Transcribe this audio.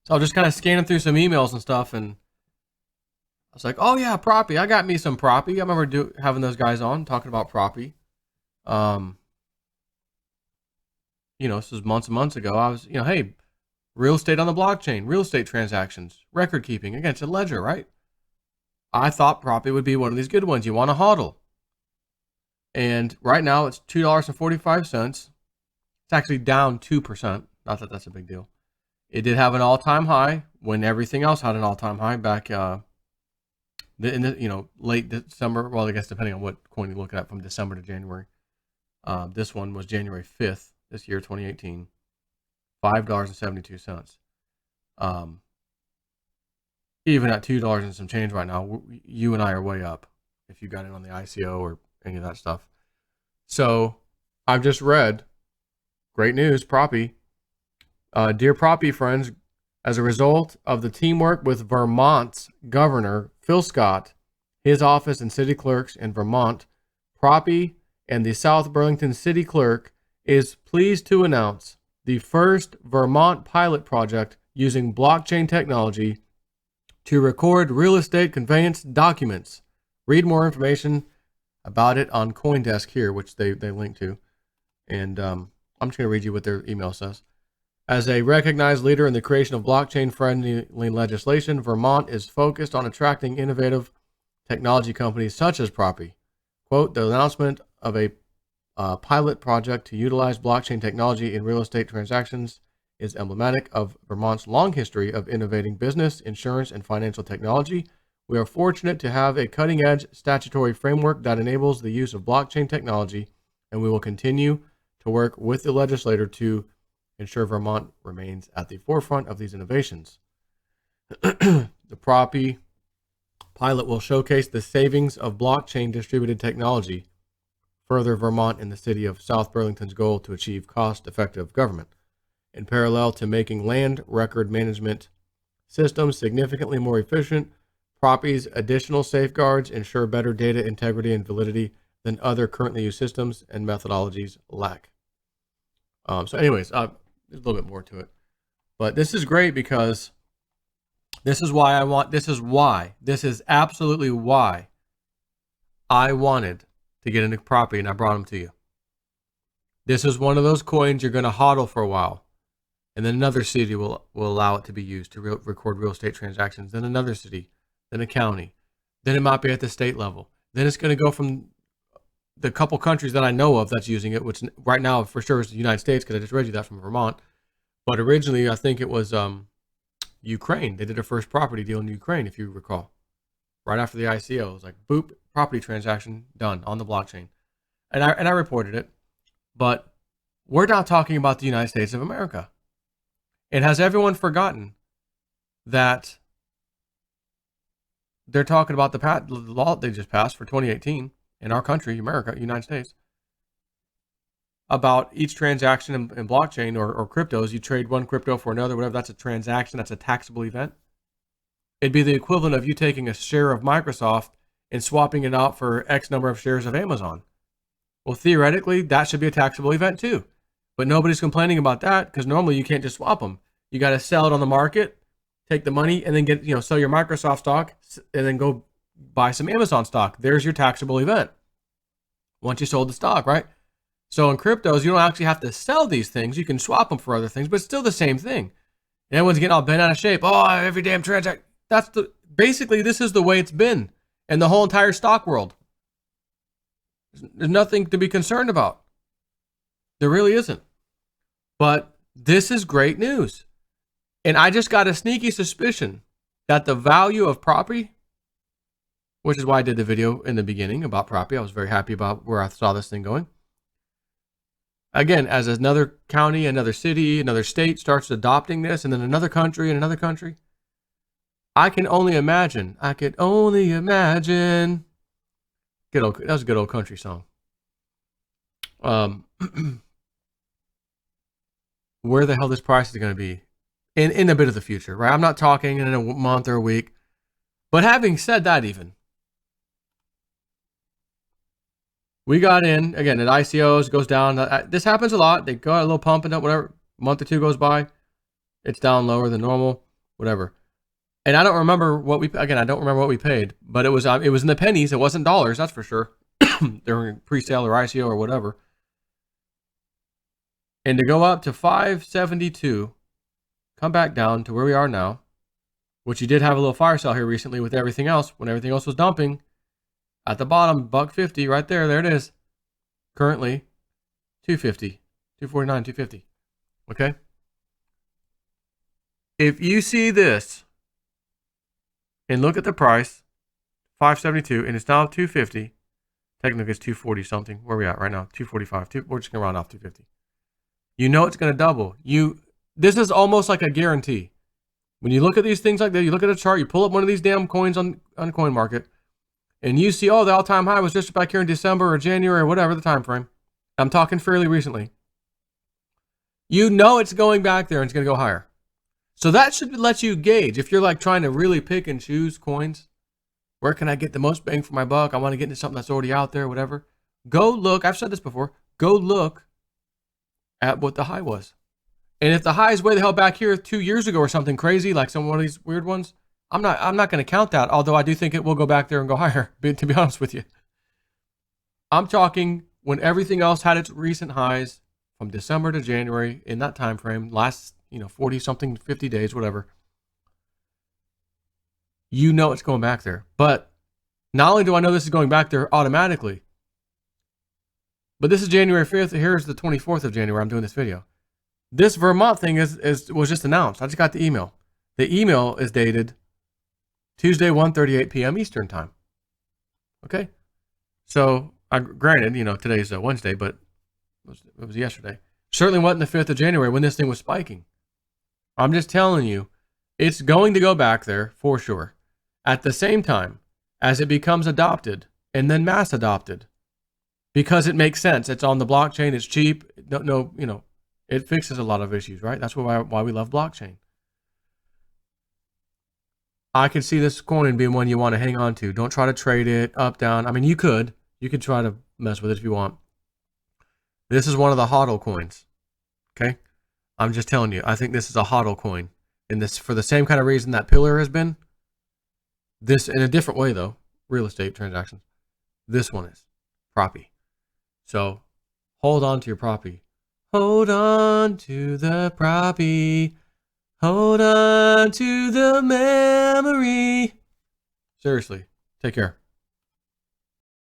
So I was just kind of scanning through some emails and stuff, and I was like, "Oh yeah, Propy. I got me some Propy. I remember having those guys on talking about Propy. Um, this was months and months ago. I was, hey, real estate on the blockchain, real estate transactions, record keeping. Again, it's a ledger, right? I thought Propy would be one of these good ones. You want a HODL, and right now it's $2.45. It's actually down 2%. Not that that's a big deal. It did have an all-time high when everything else had an all-time high back in the late December. Well, I guess depending on what coin you look at, from December to January. This one was January 5th this year, 2018. $5.72. Even at $2 and some change right now, you and I are way up if you got in on the ICO or any of that stuff. So I've just read, great news, Propy. Dear Propy friends, as a result of the teamwork with Vermont's Governor Phil Scott, his office and city clerks in Vermont, Propy and the South Burlington City Clerk is pleased to announce the first Vermont pilot project using blockchain technology to record real estate conveyance documents. Read more information about it on CoinDesk here, which they link to. And I'm just going to read you what their email says. As a recognized leader in the creation of blockchain-friendly legislation, Vermont is focused on attracting innovative technology companies such as Propy. Quote, the announcement of a pilot project to utilize blockchain technology in real estate transactions is emblematic of Vermont's long history of innovating business, insurance, and financial technology. We are fortunate to have a cutting-edge statutory framework that enables the use of blockchain technology, and we will continue to work with the legislator to ensure Vermont remains at the forefront of these innovations. The Propy pilot will showcase the savings of blockchain distributed technology, further Vermont and the city of South Burlington's goal to achieve cost-effective government. In parallel to making land record management systems significantly more efficient, Propy's additional safeguards ensure better data integrity and validity than other currently used systems and methodologies lack. So anyways, there's a little bit more to it. But this is great because this is absolutely why I wanted to get into Propy, and I brought them to you. This is one of those coins you're going to hodl for a while. And then another city will allow it to be used to record real estate transactions. Then another city, then a county. Then it might be at the state level. Then it's going to go from the couple countries that I know of that's using it, which right now for sure is the United States, because I just read you that from Vermont. But originally, I think it was Ukraine. They did their first property deal in Ukraine, if you recall. Right after the ICO, it was like, boop, property transaction done on the blockchain. And I reported it. But we're not talking about the United States of America. And has everyone forgotten that they're talking about the law they just passed for 2018 in our country, America, United States, about each transaction in blockchain or cryptos? You trade one crypto for another, whatever. That's a transaction. That's a taxable event. It'd be the equivalent of you taking a share of Microsoft and swapping it out for X number of shares of Amazon. Well, theoretically, that should be a taxable event too. But nobody's complaining about that because normally you can't just swap them. You got to sell it on the market, take the money, and then sell your Microsoft stock, and then go buy some Amazon stock. There's your taxable event once you sold the stock, right? So in cryptos, you don't actually have to sell these things. You can swap them for other things, but it's still the same thing. And everyone's getting all bent out of shape. Oh, every damn transaction. Basically, this is the way it's been in the whole entire stock world. There's nothing to be concerned about. There really isn't. But this is great news. And I just got a sneaky suspicion that the value of Propy, which is why I did the video in the beginning about Propy. I was very happy about where I saw this thing going. Again, as another county, another city, another state starts adopting this, and then another country and another country, I can only imagine. That was a good old country song. Where the hell this price is going to be in a bit of the future, right? I'm not talking in a month or a week. But having said that, even, we got in, again, at ICOs, goes down. This happens a lot. They go a little pumping up, whatever. A month or two goes by. It's down lower than normal. whatever. And I don't remember what we paid, but it was in the pennies. It wasn't dollars, that's for sure. During pre-sale or ICO or whatever. And to go up to 572, come back down to where we are now, which you did have a little fire sale here recently with everything else, when everything else was dumping. At the bottom, $1.50 right there. There it is. Currently, $2.50, $2.49, $2.50. Okay? If you see this and look at the price, 572, and it's now 250. Technically, it's 240 something. Where are we at right now? 245. We're just gonna round off 250. You know it's gonna double. This is almost like a guarantee. When you look at these things like that, you look at a chart, you pull up one of these damn coins on coin market, and you see, oh, the all-time high was just back here in December or January or whatever the time frame. I'm talking fairly recently. You know it's going back there and it's gonna go higher. So that should let you gauge if you're like trying to really pick and choose coins. Where can I get the most bang for my buck? I want to get into something that's already out there, whatever. Go look. I've said this before. Go look at what the high was. And if the high is way the hell back here 2 years ago or something crazy, like one of these weird ones, I'm not going to count that. Although I do think it will go back there and go higher. To be honest with you, I'm talking when everything else had its recent highs from December to January in that time frame, last 40 something, 50 days, whatever. You know it's going back there. But not only do I know this is going back there automatically, but this is January 5th. Here's the 24th of January. I'm doing this video. This Vermont thing was just announced. I just got the email. The email is dated Tuesday, 1:38 p.m. Eastern time. Okay? So, granted, today's Wednesday, but it was yesterday. Certainly wasn't the 5th of January when this thing was spiking. I'm just telling you, it's going to go back there for sure. At the same time as it becomes adopted and then mass adopted, because it makes sense. It's on the blockchain. It's cheap. It fixes a lot of issues, right? That's why we love blockchain. I could see this coin being one you want to hang on to. Don't try to trade it up, down. I mean, you could try to mess with it if you want. This is one of the HODL coins. Okay. I'm just telling you, I think this is a HODL coin. And this, for the same kind of reason that Pillar has been, this in a different way though, real estate transactions, this one is Propy. So hold on to your Propy. Hold on to the Propy. Hold on to the memory. Seriously, take care.